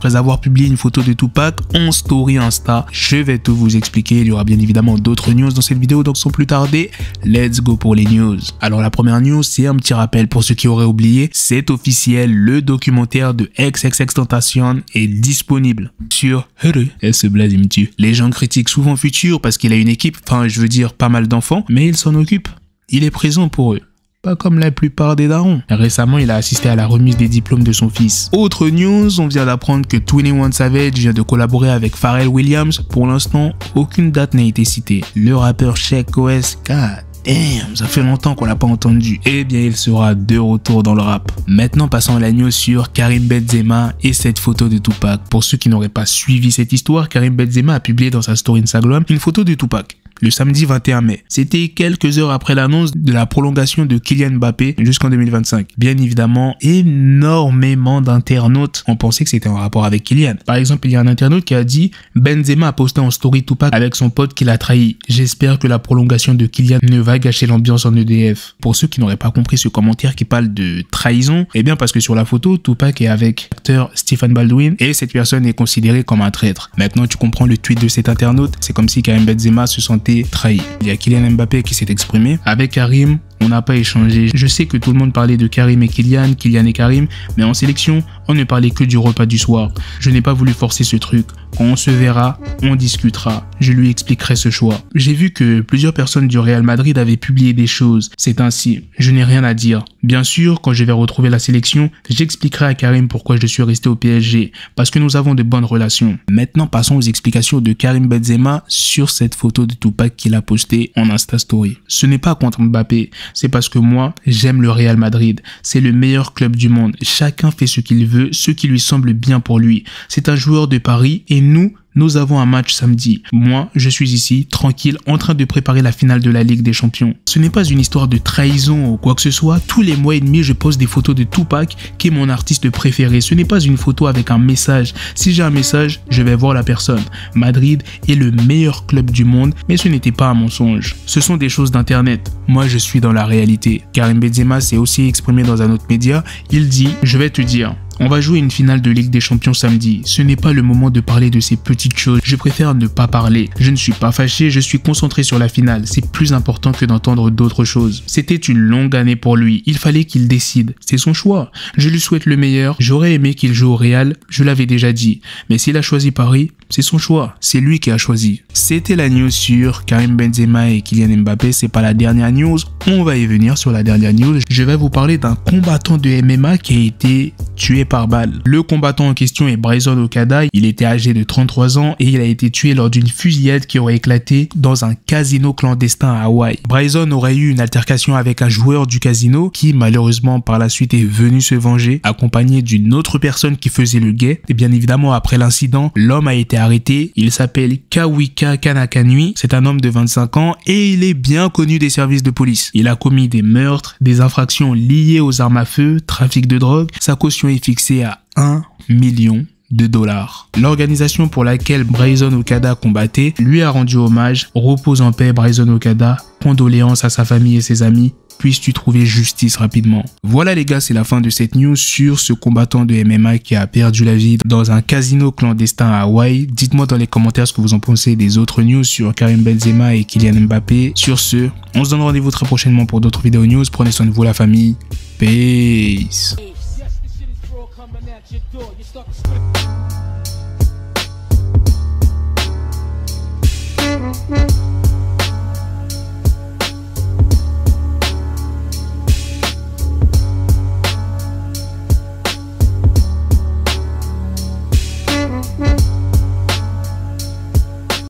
après avoir publié une photo de Tupac en story Insta. Je vais tout vous expliquer, il y aura bien évidemment d'autres news dans cette vidéo, donc sans plus tarder, let's go pour les news. Alors la première news, c'est un petit rappel pour ceux qui auraient oublié, c'est officiel, le documentaire de XXXTentacion est disponible sur Hulu. Elle se blase, il me tue. Les gens critiquent souvent Future parce qu'il a une équipe, enfin je veux dire pas mal d'enfants, mais il s'en occupe. Il est présent pour eux. Pas comme la plupart des darons. Récemment, il a assisté à la remise des diplômes de son fils. Autre news, on vient d'apprendre que 21 Savage vient de collaborer avec Pharrell Williams. Pour l'instant, aucune date n'a été citée. Le rappeur Sheck OS, damn, ça fait longtemps qu'on l'a pas entendu. Eh bien, il sera de retour dans le rap. Maintenant, passons à la news sur Karim Benzema et cette photo de Tupac. Pour ceux qui n'auraient pas suivi cette histoire, Karim Benzema a publié dans sa story Instagram une photo de Tupac le samedi 21 mai. C'était quelques heures après l'annonce de la prolongation de Kylian Mbappé jusqu'en 2025. Bien évidemment, énormément d'internautes ont pensé que c'était en rapport avec Kylian. Par exemple, il y a un internaute qui a dit « Benzema a posté en story Tupac avec son pote qui l'a trahi. J'espère que la prolongation de Kylian ne va gâcher l'ambiance en EDF. » Pour ceux qui n'auraient pas compris ce commentaire qui parle de trahison, eh bien parce que sur la photo, Tupac est avec l'acteur Stephen Baldwin et cette personne est considérée comme un traître. Maintenant, tu comprends le tweet de cet internaute. C'est comme si Karim Benzema se sentait trahi. Il y a Kylian Mbappé qui s'est exprimé. Avec Karim, on n'a pas échangé. Je sais que tout le monde parlait de Karim et Kylian, Kylian et Karim, mais en sélection, on ne parlait que du repas du soir. Je n'ai pas voulu forcer ce truc. Quand on se verra, on discutera. Je lui expliquerai ce choix. J'ai vu que plusieurs personnes du Real Madrid avaient publié des choses. C'est ainsi. Je n'ai rien à dire. Bien sûr, quand je vais retrouver la sélection, j'expliquerai à Karim pourquoi je suis resté au PSG. Parce que nous avons de bonnes relations. Maintenant, passons aux explications de Karim Benzema sur cette photo de Tupac qu'il a postée en Insta Story. Ce n'est pas contre Mbappé. C'est parce que moi, j'aime le Real Madrid. C'est le meilleur club du monde. Chacun fait ce qu'il veut, ce qui lui semble bien pour lui. C'est un joueur de Paris et nous avons un match samedi. Moi, je suis ici, tranquille, en train de préparer la finale de la Ligue des Champions. Ce n'est pas une histoire de trahison ou quoi que ce soit. Tous les mois et demi, je poste des photos de Tupac, qui est mon artiste préféré. Ce n'est pas une photo avec un message. Si j'ai un message, je vais voir la personne. Madrid est le meilleur club du monde, mais ce n'était pas un mensonge. Ce sont des choses d'internet. Moi, je suis dans la réalité. Karim Benzema s'est aussi exprimé dans un autre média. Il dit, je vais te dire, on va jouer une finale de Ligue des Champions samedi. Ce n'est pas le moment de parler de ces petites choses. Je préfère ne pas parler. Je ne suis pas fâché, je suis concentré sur la finale. C'est plus important que d'entendre d'autres choses. C'était une longue année pour lui. Il fallait qu'il décide. C'est son choix. Je lui souhaite le meilleur. J'aurais aimé qu'il joue au Real. Je l'avais déjà dit. Mais s'il a choisi Paris, c'est son choix. C'est lui qui a choisi. C'était la news sur Karim Benzema et Kylian Mbappé. C'est pas la dernière news. On va y venir sur la dernière news. Je vais vous parler d'un combattant de MMA qui a été tué par balle. Le combattant en question est Bryson Okada. Il était âgé de 33 ans et il a été tué lors d'une fusillade qui aurait éclaté dans un casino clandestin à Hawaï. Bryson aurait eu une altercation avec un joueur du casino qui malheureusement par la suite est venu se venger, accompagné d'une autre personne qui faisait le guet. Et bien évidemment après l'incident, l'homme a été arrêté. Il s'appelle Kawika Kanakanui. C'est un homme de 25 ans et il est bien connu des services de police. Il a commis des meurtres, des infractions liées aux armes à feu, trafic de drogue. Sa caution est fixée à 1 million de dollars. L'organisation pour laquelle Bryson Okada combattait lui a rendu hommage. Repose en paix Bryson Okada. Condoléances à sa famille et ses amis. Puisses-tu trouver justice rapidement. Voilà les gars, c'est la fin de cette news sur ce combattant de MMA qui a perdu la vie dans un casino clandestin à Hawaï. Dites-moi dans les commentaires ce que vous en pensez des autres news sur Karim Benzema et Kylian Mbappé. Sur ce, on se donne rendez-vous très prochainement pour d'autres vidéos news. Prenez soin de vous la famille. Peace.